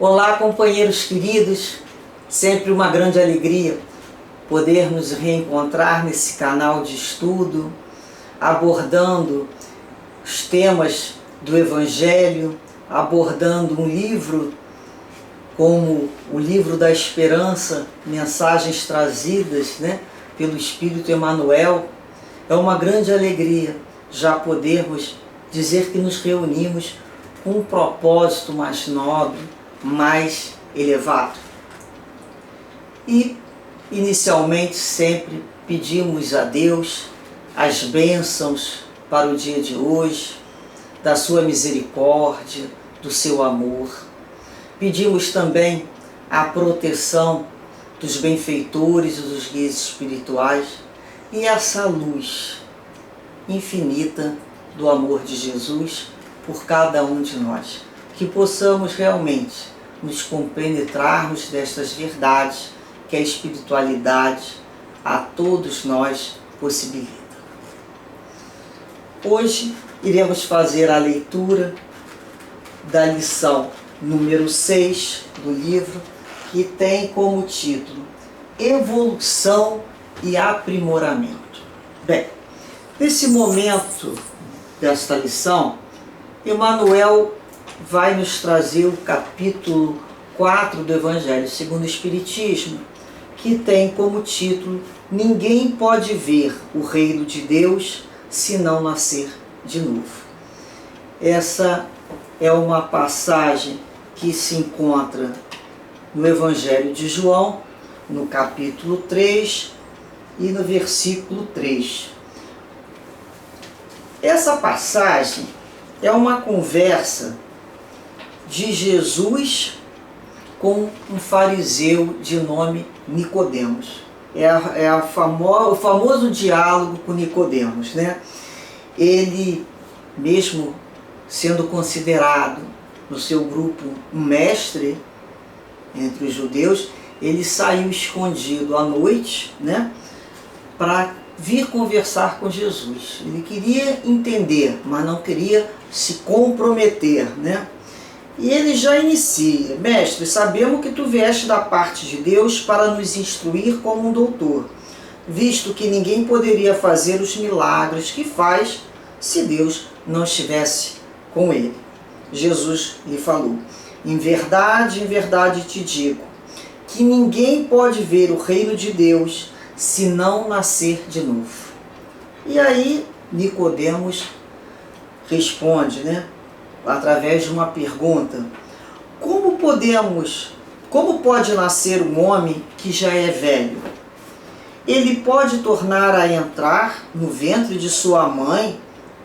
Olá, companheiros queridos, sempre uma grande alegria poder nos reencontrar nesse canal de estudo, abordando os temas do Evangelho, abordando um livro como o Livro da Esperança, mensagens trazidas pelo Espírito Emmanuel. É uma grande alegria já podermos dizer que nos reunimos com um propósito mais nobre, mais elevado. E, inicialmente, sempre pedimos a Deus as bênçãos para o dia de hoje, da sua misericórdia, do seu amor. Pedimos também a proteção dos benfeitores e dos guias espirituais e essa luz infinita do amor de Jesus por cada um de nós. Que possamos realmente nos compenetrarmos destas verdades que a espiritualidade a todos nós possibilita. Hoje iremos fazer a leitura da lição número 6 do livro, que tem como título Evolução e Aprimoramento. Bem, nesse momento desta lição, Emmanuel vai nos trazer o capítulo 4 do Evangelho segundo o Espiritismo, que tem como título Ninguém pode ver o reino de Deus se não nascer de novo. Essa é uma passagem que se encontra no Evangelho de João, no capítulo 3 e no versículo 3. Essa passagem é uma conversa de Jesus com um fariseu de nome Nicodemos. O famoso diálogo com Nicodemos, Ele, mesmo sendo considerado no seu grupo um mestre entre os judeus, ele saiu escondido à noite, para vir conversar com Jesus. Ele queria entender, mas não queria se comprometer, E ele já inicia: Mestre, sabemos que tu vieste da parte de Deus para nos instruir como um doutor, visto que ninguém poderia fazer os milagres que faz se Deus não estivesse com ele. Jesus lhe falou: em verdade te digo, que ninguém pode ver o reino de Deus se não nascer de novo. E aí Nicodemos responde, através de uma pergunta: como pode nascer um homem que já é velho? Ele pode tornar a entrar no ventre de sua mãe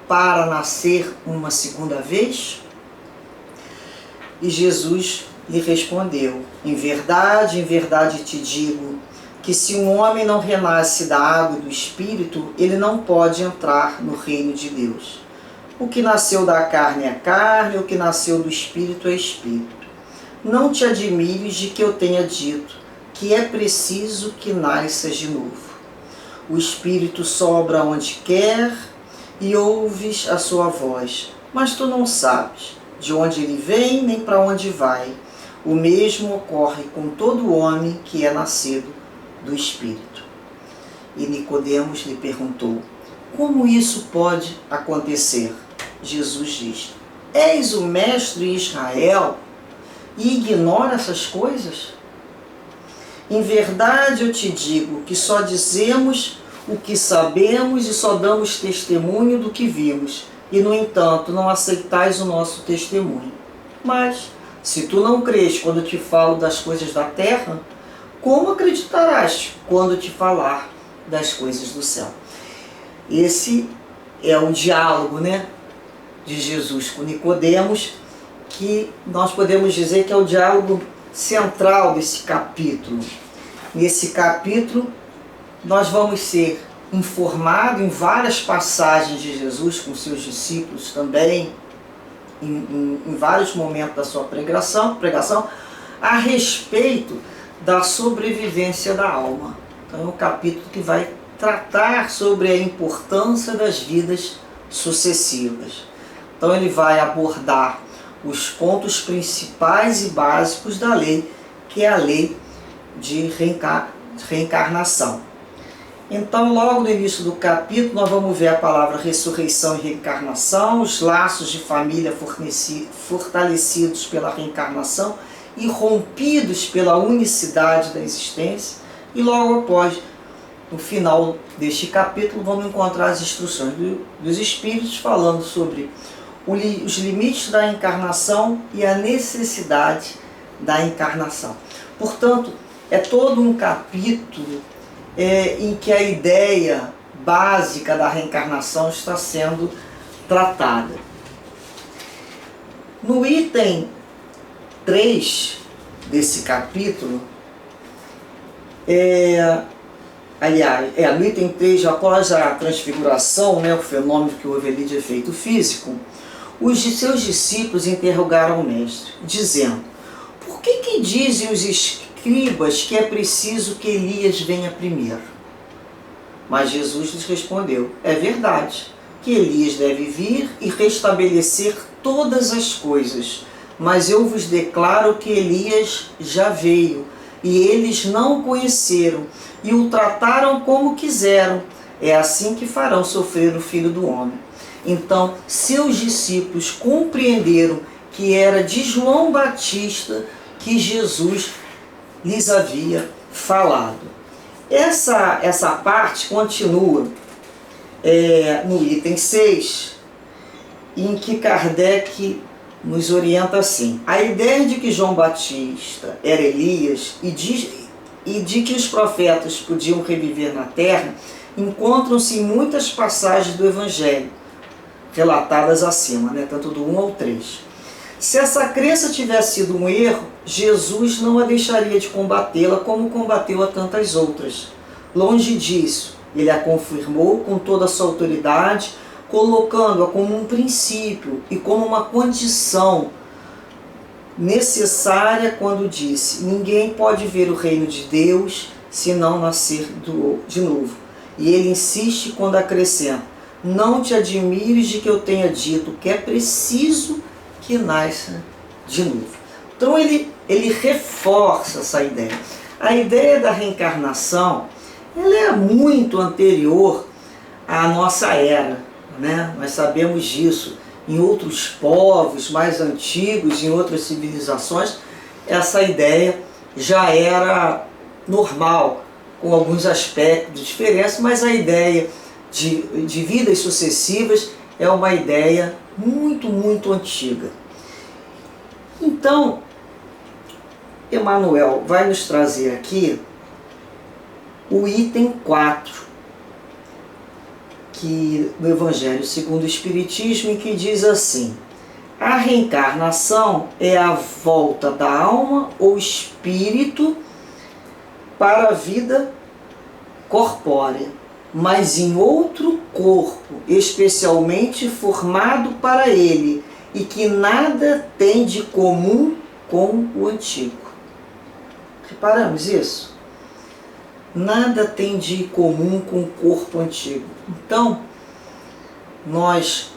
para nascer uma segunda vez? E Jesus lhe respondeu: em verdade te digo, que se um homem não renasce da água e do Espírito, ele não pode entrar no reino de Deus. O que nasceu da carne é carne, o que nasceu do Espírito é Espírito. Não te admires de que eu tenha dito que é preciso que nasças de novo. O Espírito sobra onde quer e ouves a sua voz, mas tu não sabes de onde ele vem nem para onde vai. O mesmo ocorre com todo homem que é nascido do Espírito. E Nicodemos lhe perguntou: como isso pode acontecer? Jesus diz: és o mestre em Israel e ignora essas coisas? Em verdade eu te digo que só dizemos o que sabemos e só damos testemunho do que vimos, e no entanto não aceitais o nosso testemunho. Mas se tu não crês quando te falo das coisas da terra, como acreditarás quando te falar das coisas do céu? Esse é o diálogo, de Jesus com Nicodemos, que nós podemos dizer que é o diálogo central desse capítulo. Nesse capítulo, nós vamos ser informados em várias passagens de Jesus com seus discípulos também, em vários momentos da sua pregação, a respeito da sobrevivência da alma. Então é um capítulo que vai tratar sobre a importância das vidas sucessivas. Então ele vai abordar os pontos principais e básicos da lei, que é a lei de reencarnação. Então, logo no início do capítulo, nós vamos ver a palavra ressurreição e reencarnação, os laços de família fortalecidos pela reencarnação e rompidos pela unicidade da existência. E logo após, no final deste capítulo, vamos encontrar as instruções dos Espíritos falando sobre os limites da encarnação e a necessidade da encarnação. Portanto, é todo um capítulo em que a ideia básica da reencarnação está sendo tratada. No item 3 desse capítulo, no item 3, após a transfiguração, o fenômeno que houve ali de efeito físico, os de seus discípulos interrogaram o mestre, dizendo: por que dizem os escribas que é preciso que Elias venha primeiro? Mas Jesus lhes respondeu: é verdade que Elias deve vir e restabelecer todas as coisas, mas eu vos declaro que Elias já veio, e eles não o conheceram, e o trataram como quiseram. É assim que farão sofrer o Filho do Homem. Então, seus discípulos compreenderam que era de João Batista que Jesus lhes havia falado. Essa parte continua no item 6, em que Kardec nos orienta assim: a ideia de que João Batista era Elias e de que os profetas podiam reviver na terra encontram-se em muitas passagens do Evangelho, relatadas acima, tanto do 1 ao 3. Se essa crença tivesse sido um erro, Jesus não a deixaria de combatê-la como combateu a tantas outras. Longe disso, ele a confirmou com toda a sua autoridade, colocando-a como um princípio e como uma condição necessária quando disse: ninguém pode ver o reino de Deus se não nascer de novo. E ele insiste quando acrescenta: não te admires de que eu tenha dito que é preciso que nasça de novo. Então ele reforça essa ideia. A ideia da reencarnação, ela é muito anterior à nossa era, Nós sabemos disso. Em outros povos mais antigos, em outras civilizações, essa ideia já era normal, com alguns aspectos de diferença, mas a ideia de vidas sucessivas é uma ideia muito, muito antiga. Então, Emmanuel vai nos trazer aqui o item 4 do Evangelho segundo o Espiritismo, em que diz assim: a reencarnação é a volta da alma ou espírito para a vida corpórea, mas em outro corpo, especialmente formado para ele, e que nada tem de comum com o antigo. Reparamos isso? Nada tem de comum com o corpo antigo. Então, nós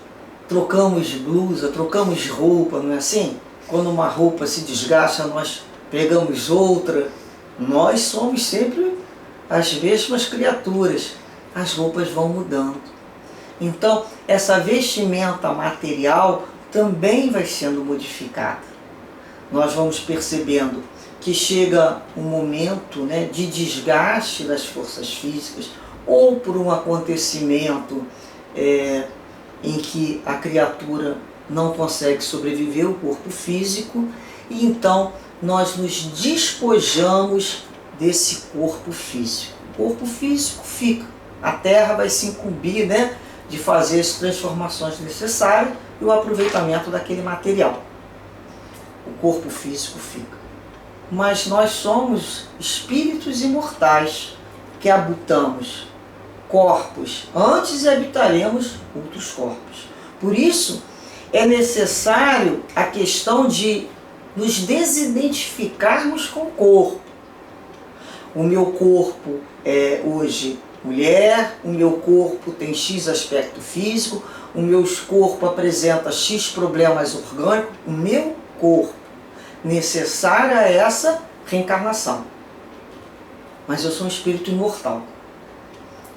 trocamos blusa, trocamos roupa, não é assim? Quando uma roupa se desgasta, nós pegamos outra. Nós somos sempre as mesmas criaturas. As roupas vão mudando. Então, essa vestimenta material também vai sendo modificada. Nós vamos percebendo que chega um momento de desgaste das forças físicas, ou por um acontecimento em que a criatura não consegue sobreviver, o corpo físico, e então nós nos despojamos desse corpo físico. O corpo físico fica, a Terra vai se incumbir de fazer as transformações necessárias e o aproveitamento daquele material. O corpo físico fica. Mas nós somos espíritos imortais que habitamos corpos antes e habitaremos outros corpos. Por isso, é necessário a questão de nos desidentificarmos com o corpo. O meu corpo é hoje mulher, o meu corpo tem X aspecto físico, o meu corpo apresenta X problemas orgânicos, o meu corpo necessário a essa reencarnação. Mas eu sou um espírito imortal.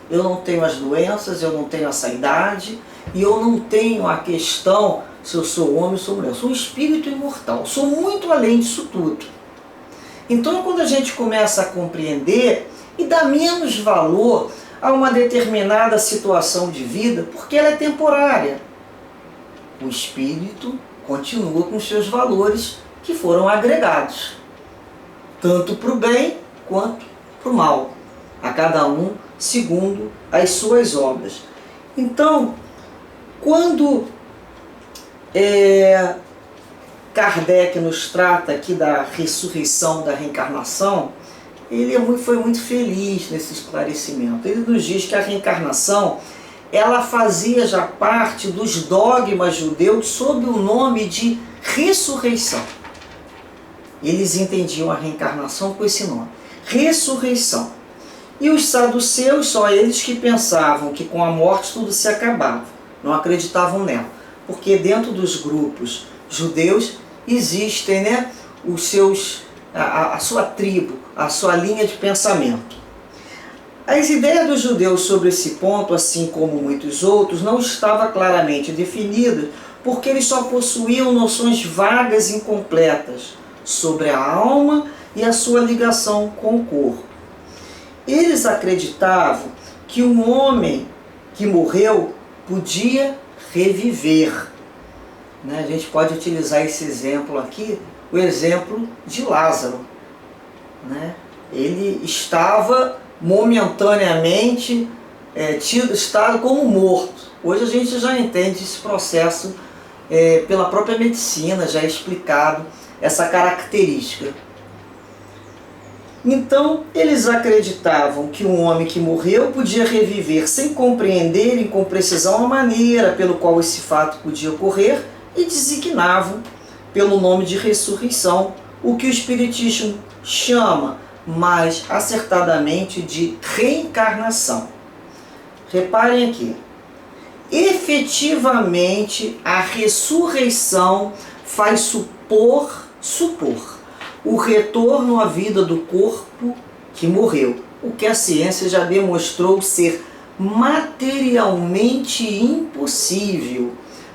Eu não tenho as doenças, eu não tenho essa idade, e eu não tenho a questão se eu sou homem ou sou mulher. Eu sou um espírito imortal, sou muito além disso tudo. Então, quando a gente começa a compreender e dá menos valor a uma determinada situação de vida, porque ela é temporária, o espírito continua com seus valores que foram agregados, tanto para o bem quanto para o mal, a cada um segundo as suas obras. Então, quando Kardec nos trata aqui da ressurreição, da reencarnação, ele foi muito feliz nesse esclarecimento. Ele nos diz que a reencarnação, ela fazia já parte dos dogmas judeus sob o nome de ressurreição. Eles entendiam a reencarnação com esse nome, ressurreição. E os saduceus, só eles que pensavam que com a morte tudo se acabava, não acreditavam nela. Porque dentro dos grupos judeus existem, né, a sua tribo, a sua linha de pensamento. As ideias dos judeus sobre esse ponto, assim como muitos outros, não estavam claramente definidas, porque eles só possuíam noções vagas e incompletas sobre a alma e a sua ligação com o corpo. Eles acreditavam que um homem que morreu podia reviver. A gente pode utilizar esse exemplo aqui, o exemplo de Lázaro. Ele estava momentaneamente estado como morto. Hoje a gente já entende esse processo pela própria medicina, já é explicado essa característica. Então, eles acreditavam que um homem que morreu podia reviver sem compreender com precisão a maneira pelo qual esse fato podia ocorrer e designavam pelo nome de ressurreição, o que o Espiritismo chama mais acertadamente de reencarnação. Reparem aqui, efetivamente a ressurreição faz supor o retorno à vida do corpo que morreu, o que a ciência já demonstrou ser materialmente impossível,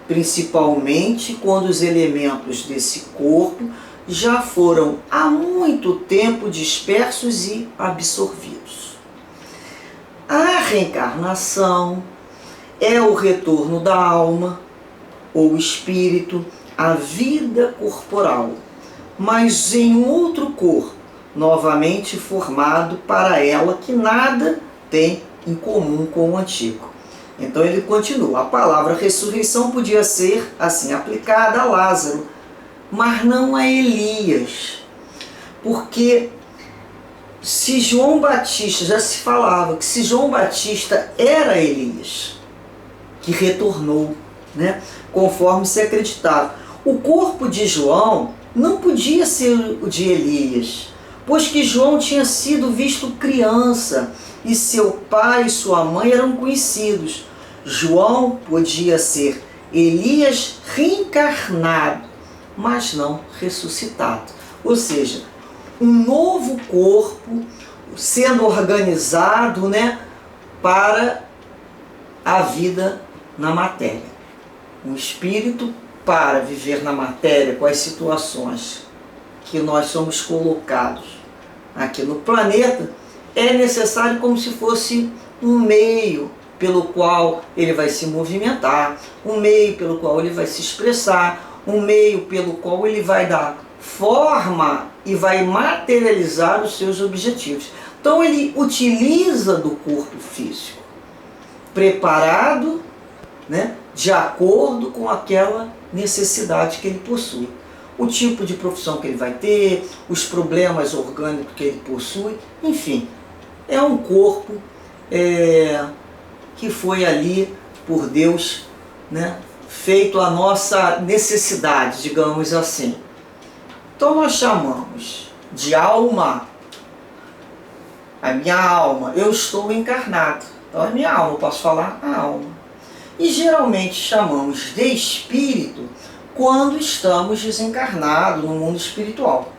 principalmente quando os elementos desse corpo já foram há muito tempo dispersos e absorvidos. A reencarnação é o retorno da alma ou espírito à vida corporal, mas em um outro corpo, novamente formado para ela, que nada tem em comum com o antigo. Então ele continua, a palavra ressurreição podia ser assim aplicada a Lázaro, mas não a Elias, porque se João Batista, já se falava que se João Batista era Elias, que retornou, conforme se acreditava. O corpo de João não podia ser o de Elias, pois que João tinha sido visto criança e seu pai e sua mãe eram conhecidos. João podia ser Elias reencarnado, mas não ressuscitado. Ou seja, um novo corpo sendo organizado, para a vida na matéria. Um espírito para viver na matéria com as situações que nós somos colocados aqui no planeta, é necessário como se fosse um meio pelo qual ele vai se movimentar, um meio pelo qual ele vai se expressar, um meio pelo qual ele vai dar forma e vai materializar os seus objetivos. Então ele utiliza do corpo físico, preparado, de acordo com aquela necessidade que ele possui. O tipo de profissão que ele vai ter, os problemas orgânicos que ele possui, enfim, é um corpo que foi ali por Deus, feito a nossa necessidade, digamos assim. Então nós chamamos de alma, a minha alma, eu estou encarnado. Então a minha alma, eu posso falar a alma. E geralmente chamamos de espírito quando estamos desencarnados no mundo espiritual.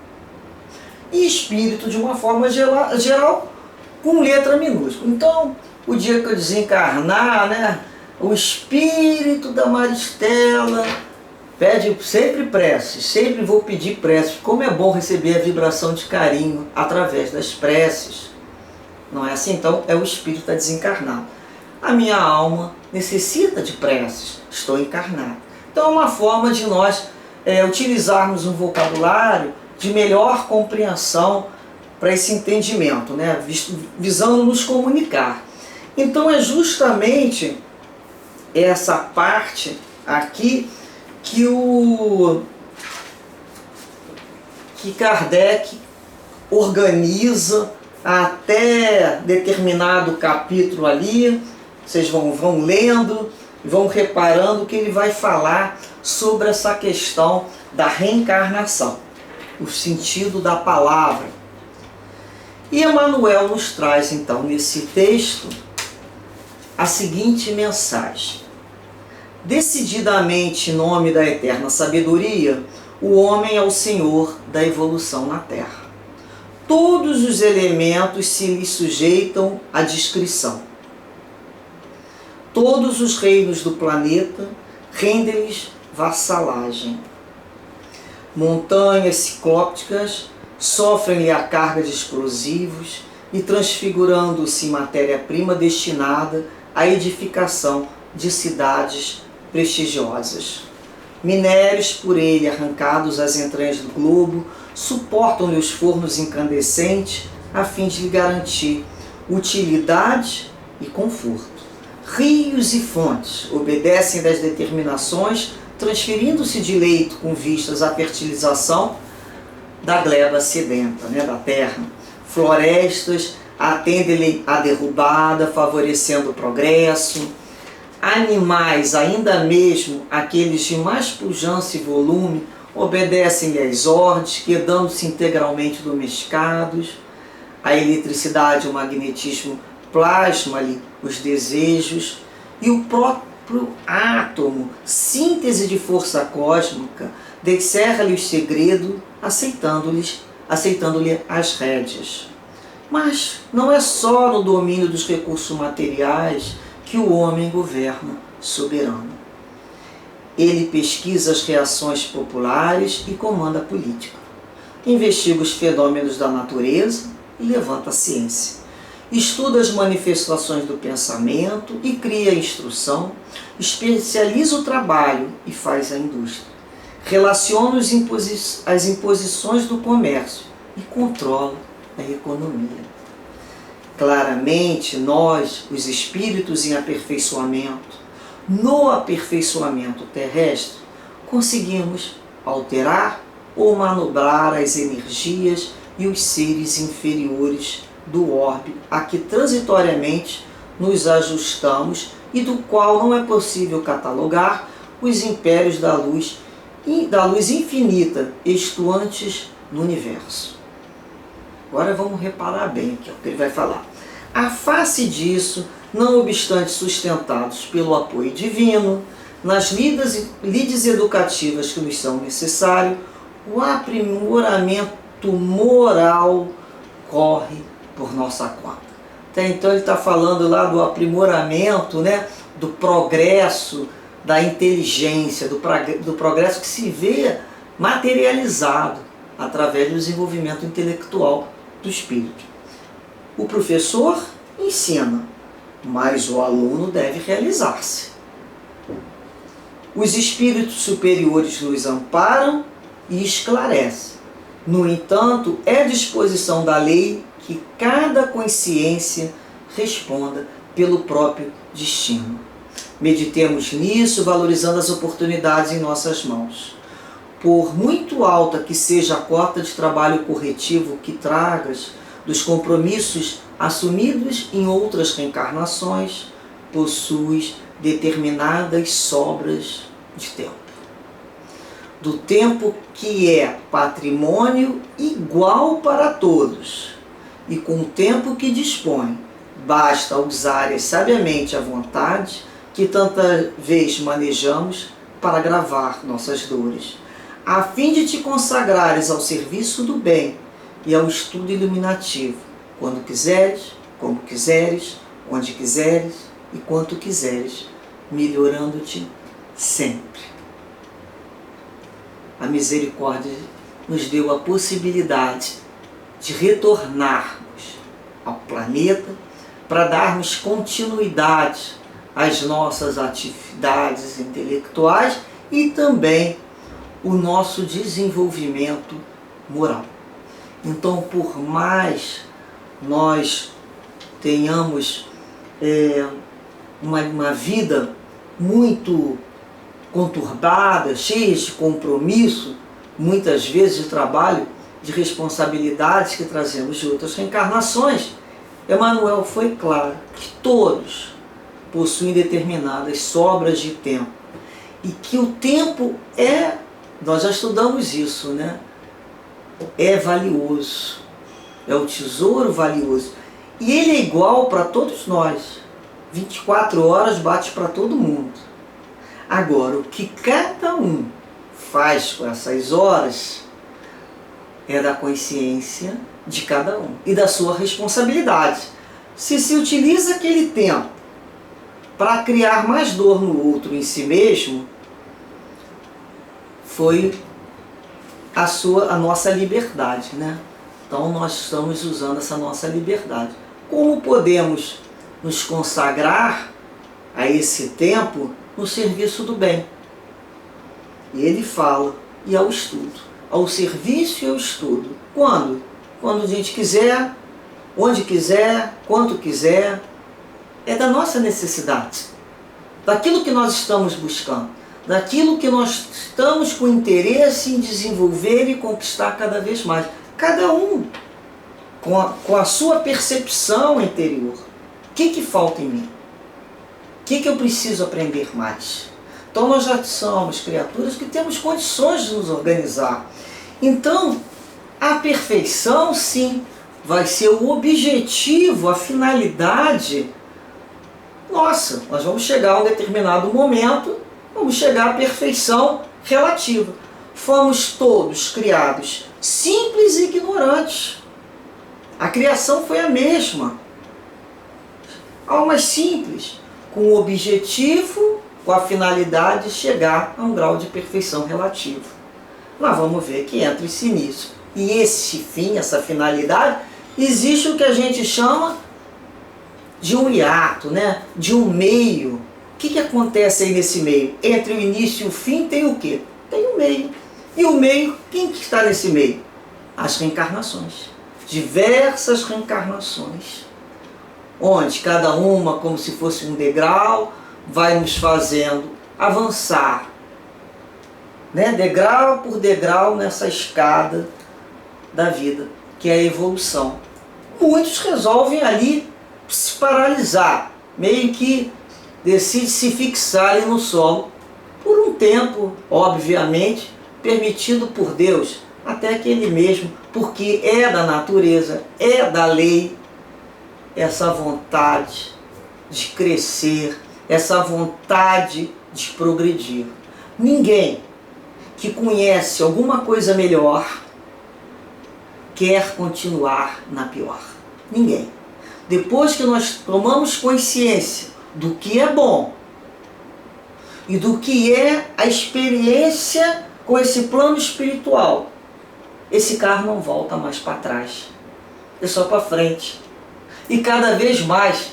E espírito, de uma forma geral, com letra minúscula. Então, o dia que eu desencarnar, né, o espírito da Maristela pede sempre preces, sempre vou pedir preces. Como é bom receber a vibração de carinho através das preces. Não é assim? Então, é o espírito que está desencarnado. A minha alma necessita de preces, estou encarnado. Então, é uma forma de nós utilizarmos um vocabulário de melhor compreensão para esse entendimento, né? Visando nos comunicar. Então, é justamente essa parte aqui que Kardec organiza até determinado capítulo ali. Vocês vão lendo e vão reparando que ele vai falar sobre essa questão da reencarnação, o sentido da palavra. E Emmanuel nos traz então nesse texto a seguinte mensagem: decididamente, em nome da eterna sabedoria, o homem é o senhor da evolução na Terra. Todos os elementos se lhe sujeitam à discrição. Todos os reinos do planeta rendem-lhes vassalagem. Montanhas ciclópticas sofrem-lhe a carga de explosivos e transfigurando-se matéria-prima destinada à edificação de cidades prestigiosas. Minérios por ele arrancados às entranhas do globo suportam-lhe os fornos incandescentes a fim de lhe garantir utilidade e conforto. Rios e fontes obedecem das determinações, transferindo-se de leito com vistas à fertilização da gleba sedenta, da terra. Florestas atendem-lhe à derrubada, favorecendo o progresso. Animais, ainda mesmo aqueles de mais pujança e volume, obedecem-lhe às ordens, quedando-se integralmente domesticados. A eletricidade e o magnetismo plasma-lhe os desejos, e o próprio átomo, síntese de força cósmica, descerra-lhe o segredo, aceitando-lhe as rédeas. Mas não é só no domínio dos recursos materiais que o homem governa soberano. Ele pesquisa as reações populares e comanda a política. Investiga os fenômenos da natureza e levanta a ciência. Estuda as manifestações do pensamento e cria a instrução, especializa o trabalho e faz a indústria. Relaciona as imposições do comércio e controla a economia. Claramente, nós, os espíritos em aperfeiçoamento, no aperfeiçoamento terrestre, conseguimos alterar ou manobrar as energias e os seres inferiores do orbe a que transitoriamente nos ajustamos e do qual não é possível catalogar os impérios da luz infinita estuantes no universo. Agora vamos reparar bem aqui o que ele vai falar. A face disso, não obstante sustentados pelo apoio divino, nas lides educativas que nos são necessários, o aprimoramento moral corre por nossa conta. Então ele está falando lá do aprimoramento, do progresso da inteligência, do progresso que se vê materializado através do desenvolvimento intelectual do espírito. O professor ensina, mas o aluno deve realizar-se. Os espíritos superiores nos amparam e esclarecem. No entanto, é disposição da lei que cada consciência responda pelo próprio destino. Meditemos nisso, valorizando as oportunidades em nossas mãos. Por muito alta que seja a cota de trabalho corretivo que tragas dos compromissos assumidos em outras reencarnações, possuis determinadas sobras de tempo. Do tempo que é patrimônio igual para todos, e com o tempo que dispõe, basta usar sabiamente a vontade que tanta vez manejamos para agravar nossas dores, a fim de te consagrares ao serviço do bem e ao estudo iluminativo, quando quiseres, como quiseres, onde quiseres e quanto quiseres, melhorando-te sempre. A misericórdia nos deu a possibilidade de retornarmos ao planeta para darmos continuidade às nossas atividades intelectuais e também o nosso desenvolvimento moral. Então, por mais nós tenhamos uma vida muito conturbada, cheia de compromisso, muitas vezes de trabalho, de responsabilidades que trazemos de outras reencarnações, Emmanuel foi claro que todos possuem determinadas sobras de tempo e que o tempo nós já estudamos isso, né? É valioso, é o tesouro valioso e ele é igual para todos nós, 24 horas bate para todo mundo. Agora, o que cada um faz com essas horas é da consciência de cada um e da sua responsabilidade. Se utiliza aquele tempo para criar mais dor no outro em si mesmo, foi a nossa liberdade, né? Então nós estamos usando essa nossa liberdade. Como podemos nos consagrar a esse tempo no serviço do bem? E ele fala, e ao estudo, ao serviço e ao estudo. Quando? Quando a gente quiser, onde quiser, quanto quiser. É da nossa necessidade, daquilo que nós estamos buscando, daquilo que nós estamos com interesse em desenvolver e conquistar cada vez mais. Cada um com a sua percepção interior. O que falta em mim? O que eu preciso aprender mais? Então nós já somos criaturas que temos condições de nos organizar. Então, a perfeição, sim, vai ser o objetivo, a finalidade. Nossa, nós vamos chegar a um determinado momento, vamos chegar à perfeição relativa. Fomos todos criados simples e ignorantes. A criação foi a mesma. Almas simples, com o objetivo, com a finalidade de chegar a um grau de perfeição relativo. Nós vamos ver que entre esse início e esse fim, essa finalidade, existe o que a gente chama de um hiato, né? De um meio. O que acontece aí nesse meio? Entre o início e o fim tem o quê? Tem o meio. E o meio, quem que está nesse meio? As reencarnações. Diversas reencarnações. Onde cada uma, como se fosse um degrau, vai nos fazendo avançar, né? Degrau por degrau nessa escada da vida, que é a evolução. Muitos resolvem ali se paralisar, meio que decide se fixar ali no solo, por um tempo, obviamente, permitido por Deus, até que Ele mesmo, porque é da natureza, é da lei, essa vontade de crescer, essa vontade de progredir. Ninguém que conhece alguma coisa melhor quer continuar na pior. Ninguém. Depois que nós tomamos consciência do que é bom e do que é a experiência com esse plano espiritual, esse carro não volta mais para trás, é só para frente. E cada vez mais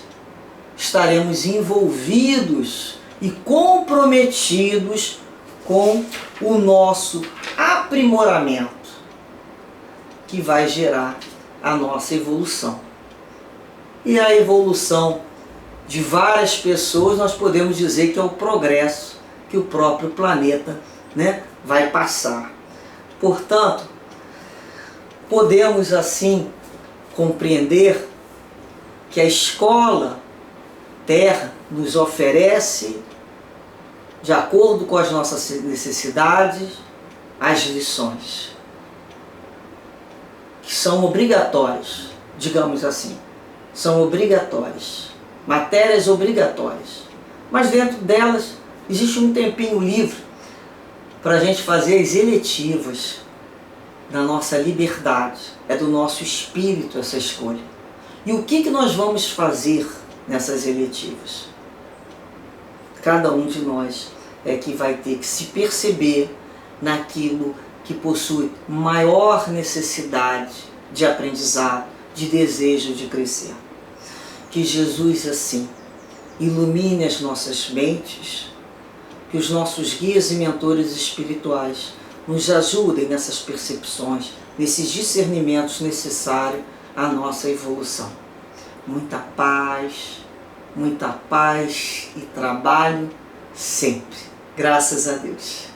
estaremos envolvidos e comprometidos com o nosso aprimoramento, que vai gerar a nossa evolução. E a evolução de várias pessoas, nós podemos dizer que é o progresso que o próprio planeta, né, vai passar. Portanto, podemos assim compreender que a escola Terra nos oferece, de acordo com as nossas necessidades, as lições, que são obrigatórias, digamos assim, são obrigatórias, matérias obrigatórias, Mas dentro delas existe um tempinho livre para a gente fazer as eletivas da nossa liberdade. É do nosso espírito essa escolha. E o que nós vamos fazer nessas eletivas? Cada um de nós é que vai ter que se perceber naquilo que possui maior necessidade de aprendizado, de desejo de crescer. Que Jesus, assim, ilumine as nossas mentes, que os nossos guias e mentores espirituais nos ajudem nessas percepções, nesses discernimentos necessários à nossa evolução. Muita paz e trabalho sempre. Graças a Deus.